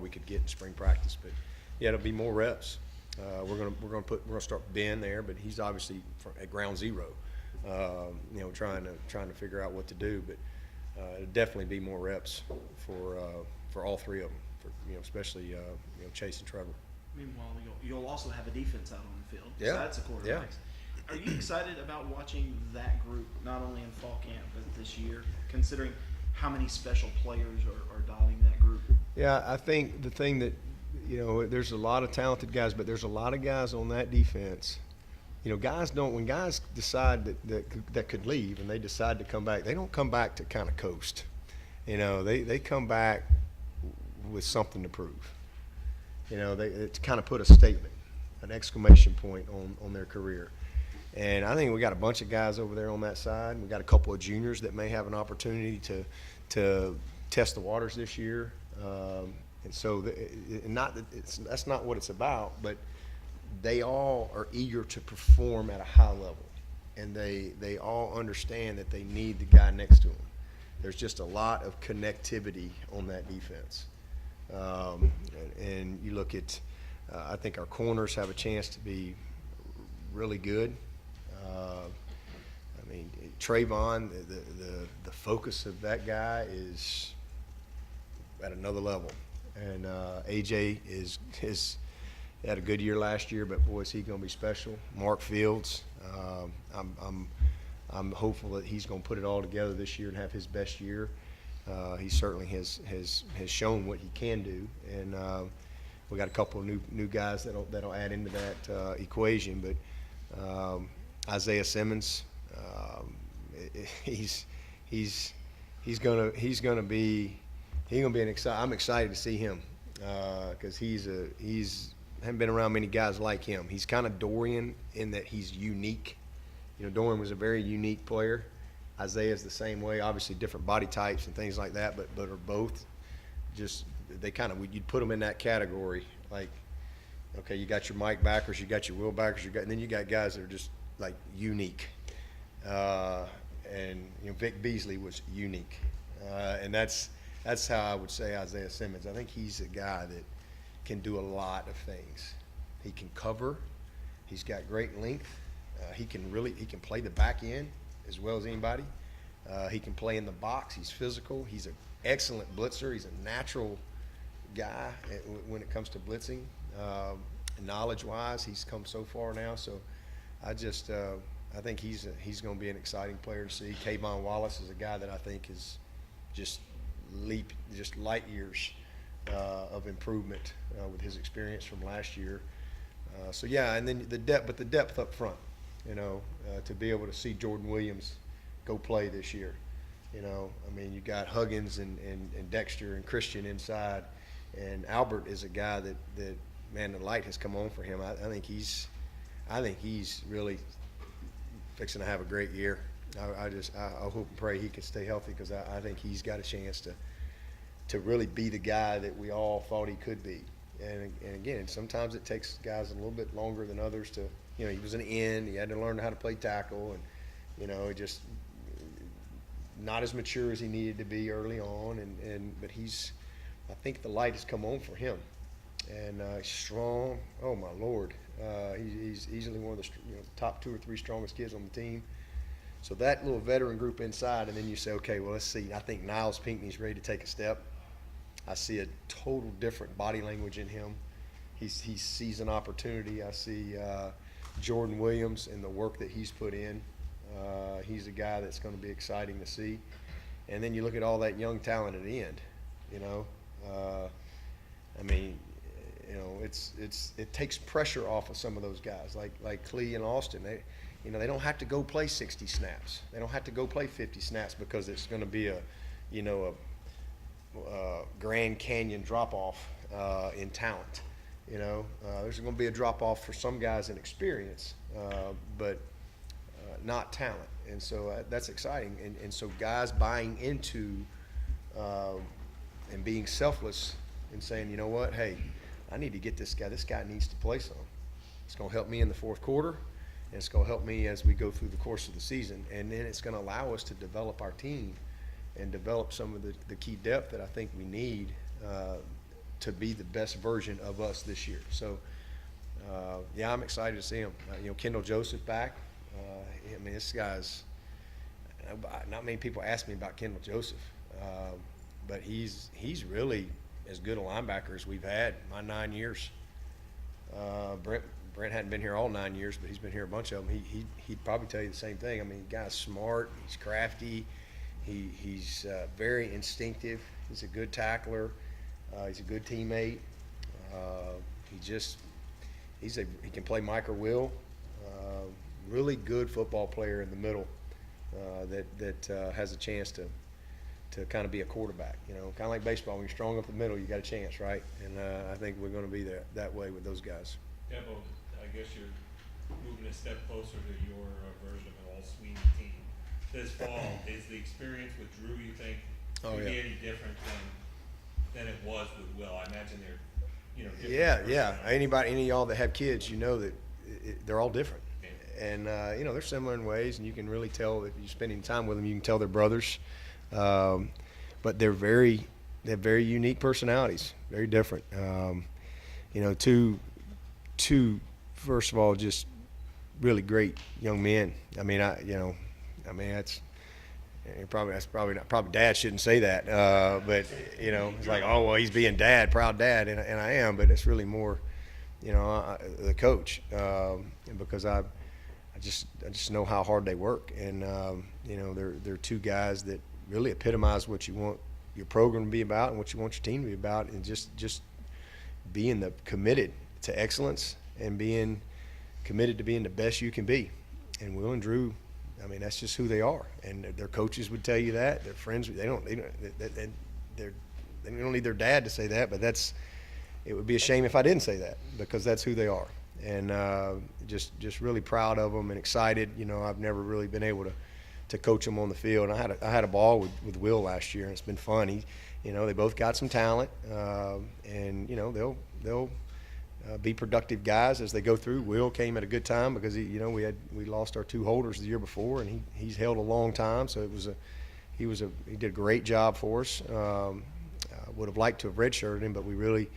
we could get in spring practice. But yeah, it'll be more reps. We're gonna start Ben there, but he's obviously at ground zero. Trying to figure out what to do. But it'll definitely be more reps for all three of them. Especially Chase and Trevor. Meanwhile, you'll also have a defense out on the field Yeah. besides the quarterbacks. Yeah. Are you excited about watching that group not only in fall camp but this year, considering how many special players are dotting that group? Yeah, I think the thing that there's a lot of talented guys, but there's a lot of guys on that defense. Guys don't when guys decide that could leave and they decide to come back, they don't come back to kind of coast. They come back with something to prove. They kind of put a statement, an exclamation point on their career. And I think we got a bunch of guys over there on that side. We got a couple of juniors that may have an opportunity to test the waters this year. And so, that's not what it's about. But they all are eager to perform at a high level, and they all understand that they need the guy next to them. There's just a lot of connectivity on that defense. And you look at, I think our corners have a chance to be really good. Trayvon, the focus of that guy is at another level, and AJ is had a good year last year, but boy, is he going to be special. Mark Fields, I'm hopeful that he's going to put it all together this year and have his best year. He certainly has shown what he can do, and we got a couple of new guys that'll add into that equation. But Isaiah Simmons, he's gonna be an exciting. I'm excited to see him because he's haven't been around many guys like him. He's kind of Dorian in that he's unique. Dorian was a very unique player. Isaiah's the same way. Obviously, different body types and things like that, but are both just you'd put them in that category. Like, okay, you got your Mike backers, you got your Will backers, and then you got guys that are just like unique. And Vic Beasley was unique, and that's how I would say Isaiah Simmons. I think he's a guy that can do a lot of things. He can cover. He's got great length. He can play the back end as well as anybody. He can play in the box. He's physical. He's an excellent blitzer. He's a natural guy when it comes to blitzing. Knowledge-wise, he's come so far now. So I think he's going to be an exciting player to see. Kayvon Wallace is a guy that I think is just light years of improvement with his experience from last year. And then the depth up front, to be able to see Jordan Williams go play this year. You got Huggins and Dexter and Christian inside, and Albert is a guy that man, the light has come on for him. I think he's really fixing to have a great year. I hope and pray he can stay healthy because I think he's got a chance to really be the guy that we all thought he could be. And again, sometimes it takes guys a little bit longer than others to, he was an end. He had to learn how to play tackle, and just not as mature as he needed to be early on. But I think the light has come on for him, and he's strong. Oh my Lord, he's easily one of the top 2 or 3 strongest kids on the team. So that little veteran group inside, and then you say, okay, well, let's see. I think Niles Pinckney's ready to take a step. I see a total different body language in him. He sees an opportunity. I see Jordan Williams and the work that he's put in. He's a guy that's going to be exciting to see. And then you look at all that young talent at the end. It takes pressure off of some of those guys, like Clee and Austin. They don't have to go play 60 snaps. They don't have to go play 50 snaps because it's going to be a Grand Canyon drop-off in talent. There's going to be a drop-off for some guys in experience, but not talent. And so that's exciting. And so guys buying into and being selfless and saying, you know what, hey, I need to get this guy. This guy needs to play some. It's going to help me in the fourth quarter, and it's going to help me as we go through the course of the season. And then it's going to allow us to develop our team and develop some of the key depth that I think we need to be the best version of us this year. So, yeah, I'm excited to see him. Kendall Joseph back. I mean, this guy's not many people ask me about Kendall Joseph, but he's really as good a linebacker as we've had in my 9 years. Brent hadn't been here all 9 years, but he's been here a bunch of them. He'd probably tell you the same thing. I mean, the guy's smart. He's crafty. He's very instinctive. He's a good tackler. He's a good teammate. He can play Mike or Will. Really good football player in the middle that has a chance to kind of be a quarterback. Kind of like baseball. When you're strong up the middle, you got a chance, right? And I think we're going to be that way with those guys. Dabo, I guess you're moving a step closer to your version of an all-Sweeney team. This fall, is the experience with Drew, you think, could be any different than it was with Will? I imagine they're, different. Yeah. Any of y'all that have kids, that they're all different. Yeah. And, they're similar in ways, and you can really tell if you're spending time with them, you can tell they're brothers. But they have very unique personalities, very different. Two, first of all, just really great young men. That's probably dad shouldn't say that, but it's like, oh well, he's being dad, proud dad, and I am, but it's really more, the coach, because I just know how hard they work, and they're two guys that really epitomize what you want your program to be about and what you want your team to be about, and just being committed to excellence and being committed to being the best you can be. And Will and Drew, that's just who they are, and their coaches would tell you that. Their friends, they don't need their dad to say that, but it would be a shame if I didn't say that, because that's who they are. And just really proud of them and excited. I've never really been able to coach them on the field. And I had a ball with Will last year, and it's been fun. They both got some talent, and they'll be productive guys as they go through. Will came at a good time because we lost our two holders the year before, and he's held a long time, so he did a great job for us. Would have liked to have redshirted him, but we really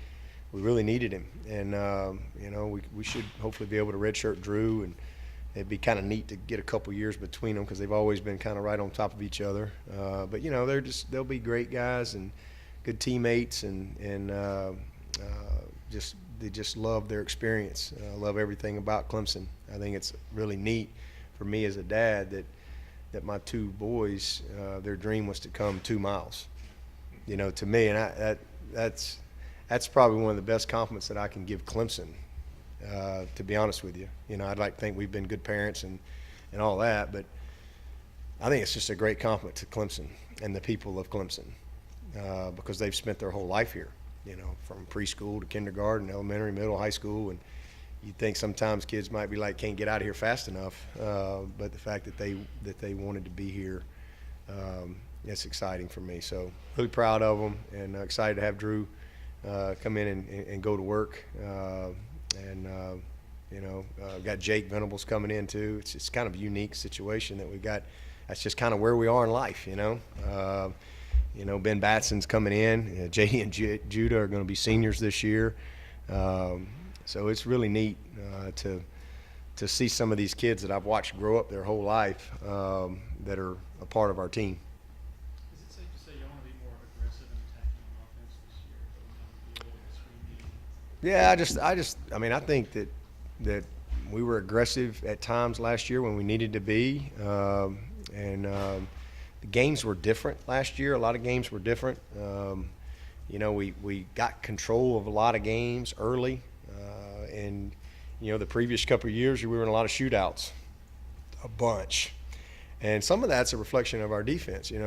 needed him, and we should hopefully be able to redshirt Drew, and it'd be kind of neat to get a couple years between them because they've always been kind of right on top of each other. But they'll be great guys and good teammates, and they just love their experience. Love everything about Clemson. I think it's really neat for me as a dad that my two boys, their dream was to come 2 miles. To me, and that's probably one of the best compliments that I can give Clemson. To be honest with you, I'd like to think we've been good parents and all that, but I think it's just a great compliment to Clemson and the people of Clemson, because they've spent their whole life here, from preschool to kindergarten, elementary, middle, high school, and you'd think sometimes kids might be like, can't get out of here fast enough, but the fact that they wanted to be here, it's exciting for me. So really proud of them, and excited to have Drew come in and go to work. Got Jake Venables coming in too. It's kind of a unique situation that we got. That's just kind of where we are in life, Ben Batson's coming in. JD and Judah are going to be seniors this year. So it's really neat to see some of these kids that I've watched grow up their whole life that are a part of our team. Is it safe to say you want to be more aggressive in attacking on offense this year, but be a little bit screen? Yeah, I think that we were aggressive at times last year when we needed to be, and the games were different last year. A lot of games were different. We got control of a lot of games early, and the previous couple of years we were in a lot of shootouts, a bunch, and some of that's a reflection of our defense. I've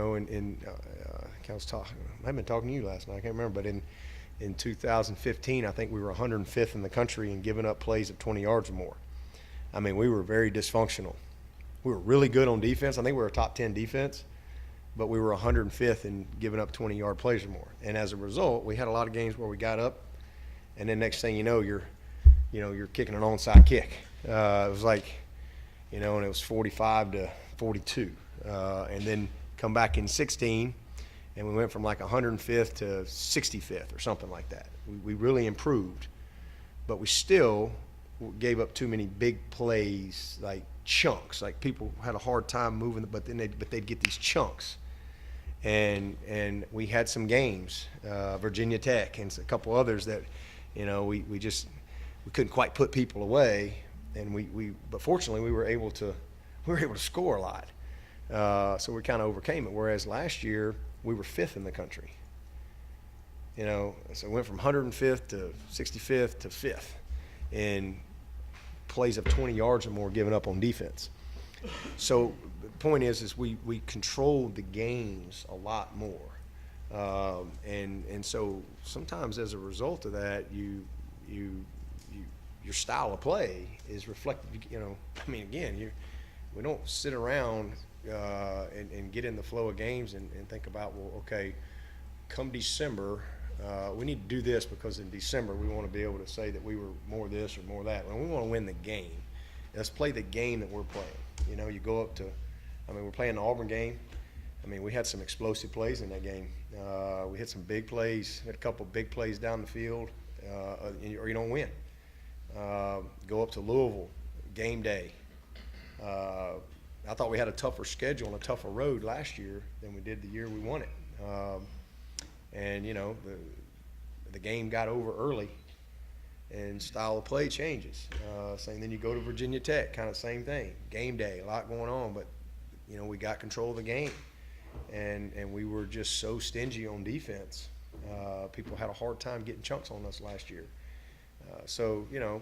been talking to you last night. I can't remember, but in 2015, I think we were 105th in the country in giving up plays of 20 yards or more. We were very dysfunctional. We were really good on defense. I think we were a top 10 defense, but we were 105th in giving up 20-yard plays or more. And as a result, we had a lot of games where we got up, and then next thing you know, you're kicking an onside kick. It was like, and it was 45-42, and then come back in 16. and we went from like 105th to 65th or something like that. We really improved, but we still gave up too many big plays, like chunks. Like people had a hard time moving, but they'd get these chunks. And we had some games, Virginia Tech and a couple others that, you know, we couldn't quite put people away, and but fortunately we were able to score a lot. So we kind of overcame it. Whereas last year we were 5th in the country. You know, so we went from 105th to 65th to 5th in plays of 20 yards or more given up on defense. So the point is we controlled the games a lot more, and so sometimes as a result of that, your style of play is reflected. You know, I mean, again, we don't sit around and get in the flow of games and think about, well, okay, come December, we need to do this because in December we want to be able to say that we were more this or more that. Well, we want to win the game. Let's play the game that we're playing. You know, you go up to, I mean, we're playing the Auburn game. I mean, we had some explosive plays in that game. We hit some big plays, had a couple of big plays down the field, or you don't win. Go up to Louisville, game day. I thought we had a tougher schedule and a tougher road last year than we did the year we won it. And, you know, the game got over early and style of play changes. Then you go to Virginia Tech, kind of same thing. Game day, a lot going on, but, you know, we got control of the game. And we were just so stingy on defense. People had a hard time getting chunks on us last year. So, you know,